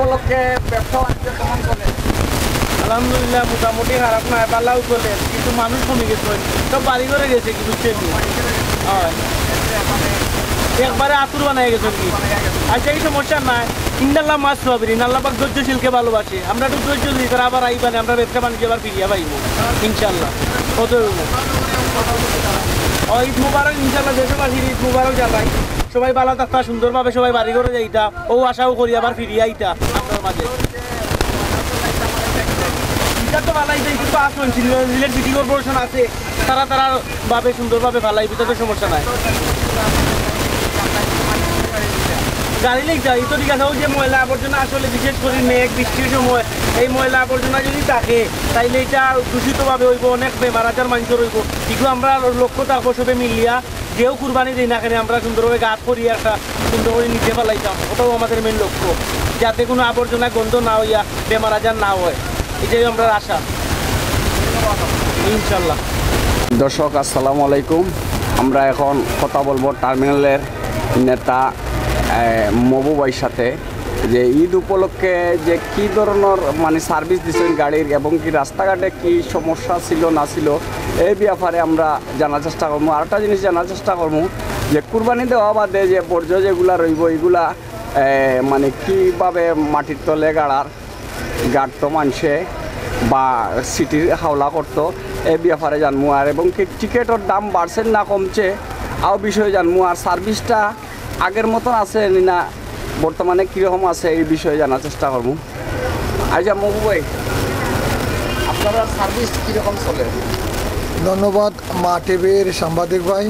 উপলক্ষে ব্যবসা বাণিজ্য কেমন চলে? আলহামদুলিল্লাহ মোটামুটি খারাপ নয়, পাল্লাও চলে, কিন্তু মানুষ কমে গেছে, সব বাড়ি করে গেছে কি বুঝছেন? হয় একবারে আতুর বানাই গেছে কি। আচ্ছা এই সমস্যা নাই, ইন্দাল্লাহ মাছ পাবি আল্লাহ পাক ধৈর্যশীলকে ভালোবাসে, আমরা একটু ধৈর্য দিই, তারা আবার আইবানে আমরা ব্যবসা বাণিজ্য আবার ফিরিয়া পাইব ইনশাল্লাহ। কত ঈদ মুবারক ইনশাল্লাহ, দেশবাসীর ঈদ মুবারক জানাই, সবাই ভালো থাকতা, সুন্দরভাবে সবাই বাড়ি করে যাইতা, ও আশাও করি আবার ফিরিয়ে আইতা আপনার মাঝে। তো ভালাই যায়, কিন্তু আসুন সিলেট সিটি কর্পোরেশন আছে, তারা ভাবে সুন্দরভাবে ভালাই, ভিতরে তো সমস্যা নাই। গাড়ি লেগে যায় তো ঠিক আছে, ওই যে ময়লা আবর্জনা আসলে বিশেষ করে মেঘ বৃষ্টির সময় এই ময়লা আবর্জনা যদি থাকে তাইলে এটা দূষিতভাবে হইব, অনেক বেমার আজার মানুষ রইব। কিন্তু আমরা লক্ষ্য থাকবো সবে মিলিয়া, যেও কুরবানি দিই না কেন আমরা সুন্দরভাবে গাছ করিয়া একটা সুন্দর করে নিতে পারলাইতাম, ওটাও আমাদের মেন লক্ষ্য, যাতে কোনো আবর্জনা গন্ধ না হইয়া বেমার আজার না হয়, এটাই আমরা আশা ইনশাল্লাহ। দর্শক আসসালামু আলাইকুম, আমরা এখন কথা বলবো টার্মিনালের নেতা মবু ভাইয়ের সাথে, যে ঈদ উপলক্ষে যে কী ধরনের মানে সার্ভিস দিচ্ছেন গাড়ির, এবং কি রাস্তাঘাটে কি সমস্যা ছিল না ছিল এই ব্যাপারে আমরা জানার চেষ্টা করবো। আরেকটা জিনিস জানার চেষ্টা করবো যে কুরবানি দেওয়া বাদে যে বর্জ্য যেগুলা রইব এগুলা মানে কীভাবে মাটির তলে গাড়ত মানুষে বা সিটির হাওলা করতো এই ব্যাপারে জানবো, আর এবং কি টিকেটের দাম বাড়ছে না কমছে আও বিষয়ে জানবো, আর সার্ভিসটা আগের মতন আছে না বর্তমানে কীরকম আছে এই বিষয়ে জানার চেষ্টা করবো। আচ্ছা মবু ভাই, আপনারা সার্ভিস কীরকম চলে? ধন্যবাদ মা টিভির সাংবাদিক ভাই।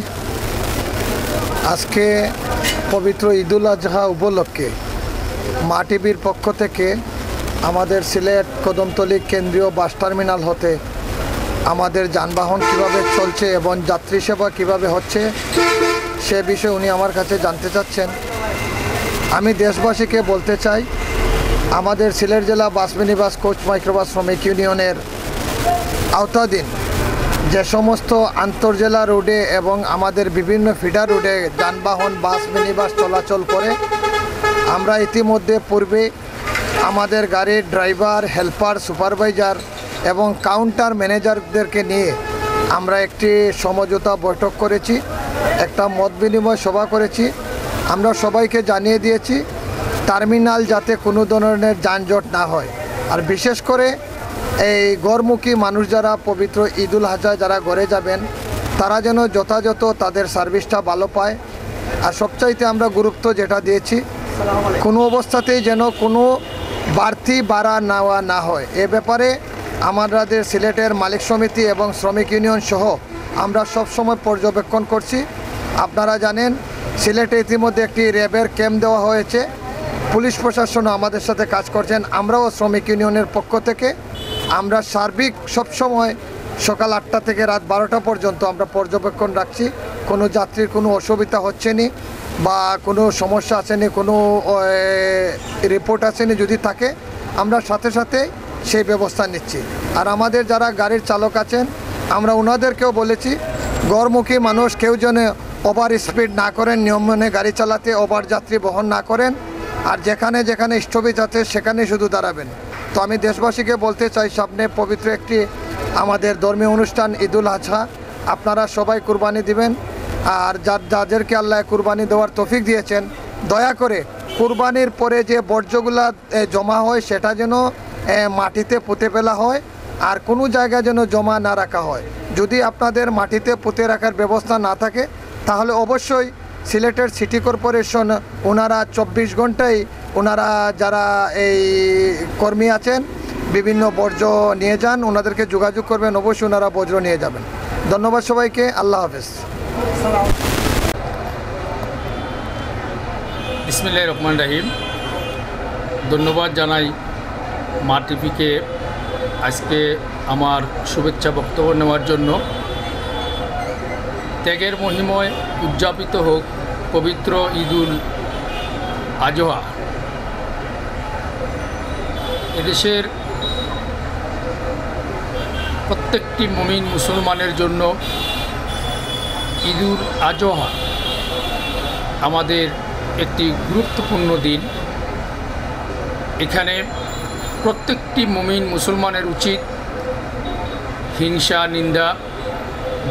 আজকে পবিত্র ঈদুল আজহা উপলক্ষে মা টিভির পক্ষ থেকে আমাদের সিলেট কদমতলী কেন্দ্রীয় বাস টার্মিনাল হতে আমাদের যানবাহন কিভাবে চলছে এবং যাত্রী সেবা কীভাবে হচ্ছে সে বিষয়ে উনি আমার কাছে জানতে চাচ্ছেন। আমি দেশবাসীকে বলতে চাই, আমাদের সিলেট জেলা বাস মিনিবাস কোচ মাইক্রোবাস শ্রমিক ইউনিয়নের আওতাধীন যে সমস্ত আন্তর্জেলা রোডে এবং আমাদের বিভিন্ন ফিডার রোডে যানবাহন বাস মিনিবাস চলাচল করে, আমরা ইতিমধ্যে পূর্বে আমাদের গাড়ির ড্রাইভার, হেল্পার, সুপারভাইজার এবং কাউন্টার ম্যানেজারদেরকে নিয়ে আমরা একটি সমঝোতা বৈঠক করেছি, একটা মত বিনিময় সভা করেছি। আমরা সবাইকে জানিয়ে দিয়েছি টার্মিনাল যাতে কোনো ধরনের যানজট না হয়, আর বিশেষ করে এই গড়মুখী মানুষ যারা পবিত্র ঈদুল আজহা যারা ঘরে যাবেন তারা যেন যথাযথ তাদের সার্ভিসটা ভালো পায়। আর সবচাইতে আমরা গুরুত্ব যেটা দিয়েছি, কোনো অবস্থাতেই যেন কোনো বাড়তি ভাড়া নেওয়া না হয়। এ ব্যাপারে আমাদের সিলেটের মালিক সমিতি এবং শ্রমিক ইউনিয়ন সহ আমরা সবসময় পর্যবেক্ষণ করছি। আপনারা জানেন সিলেটে ইতিমধ্যে একটি র্যাবের ক্যাম্প দেওয়া হয়েছে, পুলিশ প্রশাসনও আমাদের সাথে কাজ করছেন। আমরাও শ্রমিক ইউনিয়নের পক্ষ থেকে আমরা সার্বিক সবসময় সকাল 8টা থেকে রাত 12টা পর্যন্ত আমরা পর্যবেক্ষণ রাখছি, কোনো যাত্রীর কোনো অসুবিধা হচ্ছে নি বা কোনো সমস্যা আসেনি, কোনো রিপোর্ট আসেনি, যদি থাকে আমরা সাথে সাথে সেই ব্যবস্থা নিচ্ছি। আর আমাদের যারা গাড়ির চালক আছেন আমরা ওনাদেরকেও বলেছি গড়মুখী মানুষ কেউ যেন ওভার স্পিড না করেন, নিয়ম মেনে গাড়ি চালাতে, ওভার যাত্রী বহন না করেন, আর যেখানে যেখানে স্টপেজ আছে সেখানে শুধু দাঁড়াবেন। তো আমি দেশবাসীকে বলতে চাই, সামনে পবিত্র একটি আমাদের ধর্মীয় অনুষ্ঠান ঈদুল আজহা, আপনারা সবাই কুরবানি দিবেন, আর যাদেরকে আল্লাহ কুরবানি দেওয়ার তৌফিক দিয়েছেন দয়া করে কুরবানির পরে যে বর্জ্যগুলা জমা হয় সেটা যেন মাটিতে পুঁতে ফেলা হয়, আর কোনো জায়গায় যেন জমা না রাখা হয়। যদি আপনাদের মাটিতে পুঁতে রাখার ব্যবস্থা না থাকে তাহলে অবশ্যই সিলেটের সিটি কর্পোরেশন ওনারা 24 ঘন্টায় ওনারা যারা এই কর্মী আছেন বিভিন্ন বর্জ্য নিয়ে যান, ওনাদেরকে যোগাযোগ করবেন, অবশ্যই ওনারা বর্জ্য নিয়ে যাবেন। ধন্যবাদ সবাইকে, আল্লাহ হাফেজ। বিসমিল্লাহির রহমানির রহিম। ধন্যবাদ জানাই মা টিভিকে আজকে আমার শুভেচ্ছা বক্তব্য নেওয়ার জন্য। ত্যাগের মহিময় উদযাপিত হোক পবিত্র ঈদুল আজহা। এদেশের প্রত্যেকটি মুমিন মুসলমানের জন্য ঈদুল আজহা আমাদের একটি গুরুত্বপূর্ণ দিন। এখানে প্রত্যেকটি মুমিন মুসলমানের উচিত হিংসা নিন্দা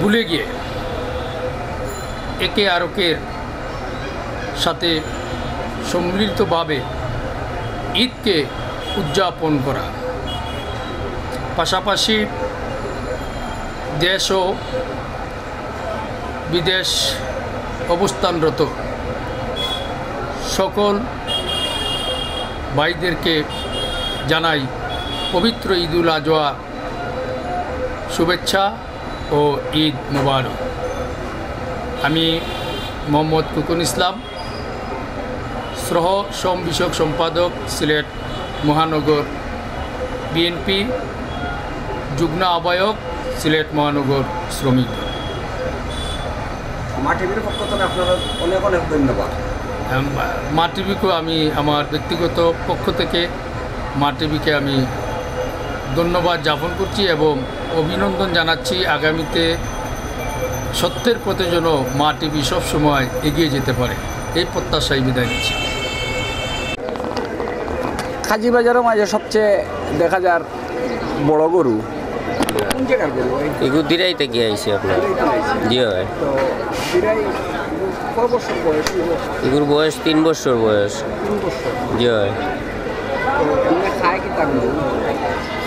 ভুলে গিয়ে একে আরেকের সাথে সম্মিলিতভাবে ঈদকে উদযাপন করা, পাশাপাশি দেশ ও বিদেশ অবস্থানরত সকল ভাইদেরকে জানাই পবিত্র ঈদুল আজহা শুভেচ্ছা ও ঈদ মুবারক। আমি মোহাম্মদ কুকুন ইসলাম, সহ শ্রম বিষয়ক সম্পাদক, সিলেট মহানগর বিএনপি, যুগ্ম আহ্বায়ক, সিলেট মহানগর শ্রমিক। মা টিভির পক্ষ থেকে আপনারা অনেক অনেক ধন্যবাদ। মা টিভিকে আমি আমার ব্যক্তিগত পক্ষ থেকে মা টিভিকে আমি ধন্যবাদ জ্ঞাপন করছি এবং অভিনন্দন জানাচ্ছি। আগামীতে সত্যের পথে যেন মা টিভি সবসময় এগিয়ে যেতে পারে, এই প্রত্যাশায় বিদায় নিচ্ছি। কাজীবাজারের মাঝে সবচেয়ে দেখা যার বড় গরু কোন জায়গার গরু? এগুলো দিরাই থেকে আইসি আপনার। জি হয়। তো দিরাই কয় বছর বয়স? এগুলোর বয়স 3 বছর বয়স। 3 বছর। জি হয়। তো খায় কি তা গরু?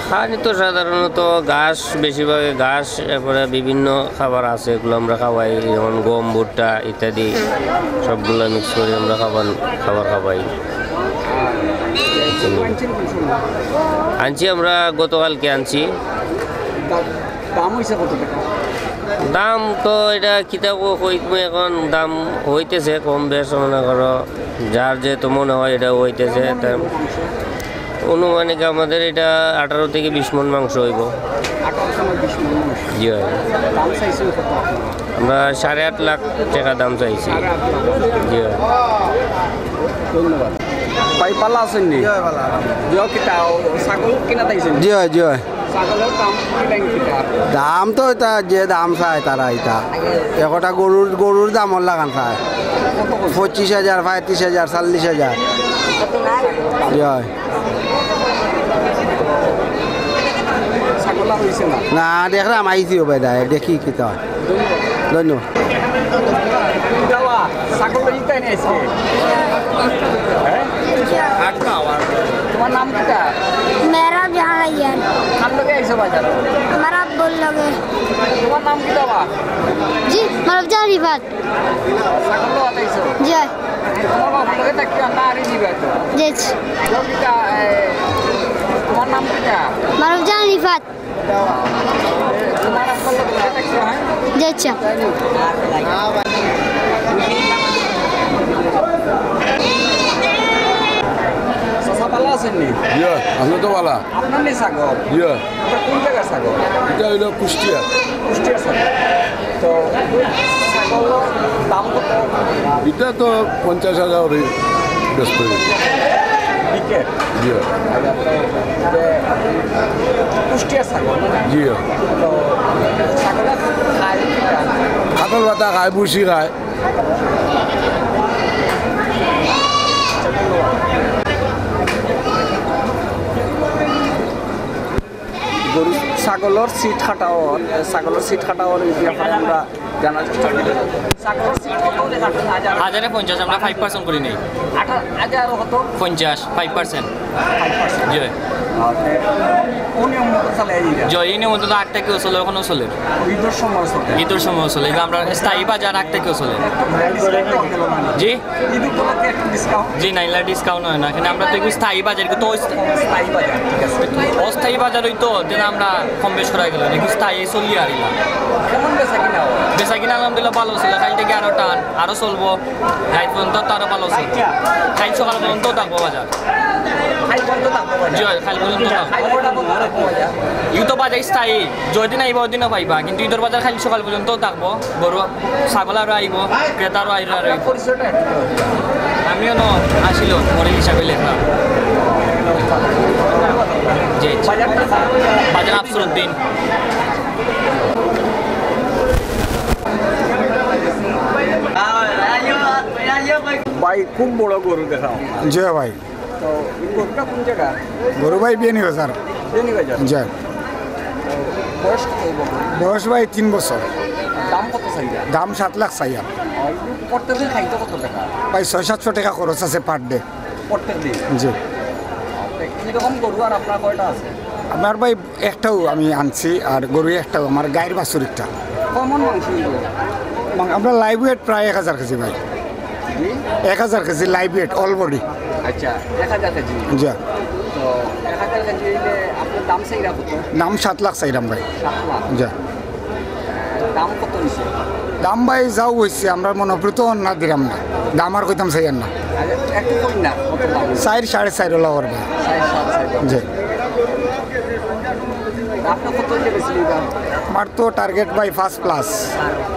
খাওয়ানি তো সাধারণত ঘাস, বেশিরভাগে ঘাস, এরপরে বিভিন্ন খাবার আছে, এগুলো আমরা খাওয়াই, যেমন গম, ভুট্টা ইত্যাদি সবগুলো মিক্স করে আমরা খাবার খাওয়াই। আনছি আমরা গতকালকে আনছি। দাম হয়েছে কত টাকা? দাম তো এটা কিতাব এখন দাম হইতেছে কম বেশ, মনে করো যার যেহেতু মনে হয় এটা হইতেছে। অনুমানিক আমাদের এটা 18 থেকে 20 মণ মাংস হইব। 18 থেকে 20 মণ মাংস। জি হয়। দাম চাইছেন কত? আমরা 8.5 লাখ টাকা দাম চাইছি। জি হয়। ধন্যবাদ। ভাই পালা আছেন নি? জয় বালা জয় কিতা ছাগল কিনা তাইছেন? জয় জয় ছাগলের দাম কিটা? দাম তো এটা যে দাম চায় তারা এটা একটা গরুর দাম লাগান চায় 25,000, 35,000, 40,000। জয় ছাগল আর হইছে না? না দেখলাম আইসি হবে দেখি কি তো ধন্যবাদ। দাওয়া ছাগল লইতাই না আজকে? তোমার নাম কিটা? मेरा जहाँ यार কার লগে আইছো বাজার? हमारा बोल लगे তোমার নাম কি দাওয়া? जी मतलब जारी बात ছাগল লওয়া আইছো? जय তোমার বাবা লগে থাকি না আরি দিবা তো? जेच জয় কিটা তোমার নাম কিটা? मतलब जारी बात তোমার আপনার লগে থাকি হ্যাঁ? जेचा চাচা পালা আছেন নি? ইয়ে আমি তো বালা আপনার নি ছাগল? ইয়ে এটা কোন জায়গার ছাগল? এটা হইলো কুষ্টিয়া। কুষ্টিয়ার ছাগল। তো ছাগলের দাম কত? এটা তো 50,000 ব্যস্ত বিকে ইয়ে কুষ্টিয়ার ছাগল। ইয়ে তো ছাগলের খায় কিটা? কাতল পাতা খায়, বুসি খায়। গরু ছাগলের সিট খাটাওয়ার ব্যাপারে আমরা জানার চেষ্টা করি। ছাগলের সিট কত করে কাটেন? 1050 আমরা 5% করি নেই। 18,000 কত? 50 5%। 5%। জয় কোন নিয়ম মতো চালাই দিরা? জয় এই নিয়মিত 8 থেকে চলে, ওখানেও চলে, ঈদের সময় চলে। ঈদের সময় চলে। এগুলো আমরা স্থায়ী বাজার 8 থেকেও চলে। জি ঈদ উপলক্ষে একটু ডিসকাউন্ট? জি নাইলা ডিসকাউন্ট হয় না এখানে। আমরা তো এগুলো স্থায়ী বাজার, এগুলো তো স্থায়ী বাজার, ঠিক আছে। অস্থায়ী বাজার হইতো যেন আমরা কম বেশ করা গেল, এগুলো স্থায়ী চলি আর এগুলো কেমন বেচা কিনা? বেচা কিনা আলহামদুলিল্লাহ ভালো ছিল। কাল থেকে আরো টান আরো চলবো, রাত পর্যন্ত তো আরো ভালো ছিল। কাল সকাল পর্যন্ত থাকবো বাজার। খাই বন্ধ থাকবো বাজার? জয় কাল পর্যন্ত থাকবো। খাই কটা বন্ধ থাকবো বাজার? ইউতো বাজার স্থায়ী, যদিন আইব ওদিনও পাইবা, কিন্তু ঈদের বাজার খালি সকাল পর্যন্ত থাকবো। গরু ছাগল আরও আইব, ক্রেতারও আইব। আপনার পরিচয়টা একটু বলুন। আমিও ন আসিল মরে হিসাবে লেখা। জি বাজারটা বাজার আফসরুদ্দিন। ভাই খুব বড় গরু দেখাও। জয় ভাই তো এই গরুটা কোন জায়গা? গরু ভাই বিয়ে বাজার বেনিবাজার। যায় বয়স কত হইব? বয়স ভাই 3 বছর। দাম কত চাইরা? দাম 7 লাখ চাইয়া। প্রত্যেক খাইতে কত টাকা? ভাই 600-700 টাকা খরচ আছে পার ডে। প্রত্যেক দিন জি। এরকম গরু আর আপনার কয়টা আছে? আমার ভাই একটাও আমি আনছি আর গরু একটাও আমার গায়ের বাছুর একটা। কমন মাংস আমরা লাইভ ওয়েট প্রায় 1000 কেজি ভাই। 1000 KG live weight all body. আচ্ছা 1000 কেজি। যা তো 1000 কেজি হইলে আপনার দাম চাইরা কত? দাম 7 লাখ চাইলাম ভাই। 7 লাখ। যা দাম কত নিছে? দাম ভাই যাও হয়েছে আমরা মনোপ্রীত না দিলাম না, দাম আর কইতাম চাই না। একটু কম না কত দাম? 4-4.5 লাখ ভাই। 4.5 জি। আপনি কত দিয়ে বেশি দাম? আমার তো টার্গেট ভাই 5+।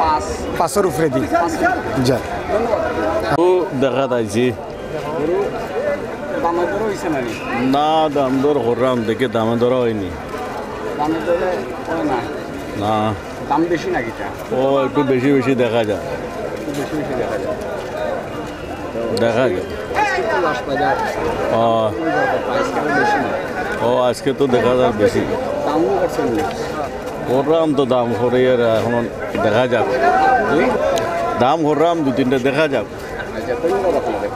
5-5-এর উপরে দিই। যা ও দেখা যাইছি দাম দর হইছে না? না দাম দর করলাম দেখে দামে ধরা হয়নি। দাম দরে হয় না? না দাম বেশি নাকি? ও একটু বেশি বেশি দেখা যায়। বেশি বেশি দেখা যায়। দেখা যায় বাজার ও বেশি না? ও আজকে তো দেখা যায় বেশি দামও করছেন না? করলাম তো দাম করে আর এখন দেখা যাক। দাম করলাম 2-3টা দেখা যাক। আচ্ছা ধন্যবাদ আপনাদের।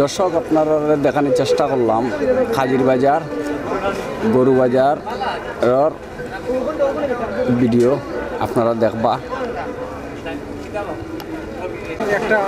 দর্শক আপনারা দেখানোর চেষ্টা করলাম খাজির বাজার গরু বাজার ভিডিও আপনারা দেখবা। একটা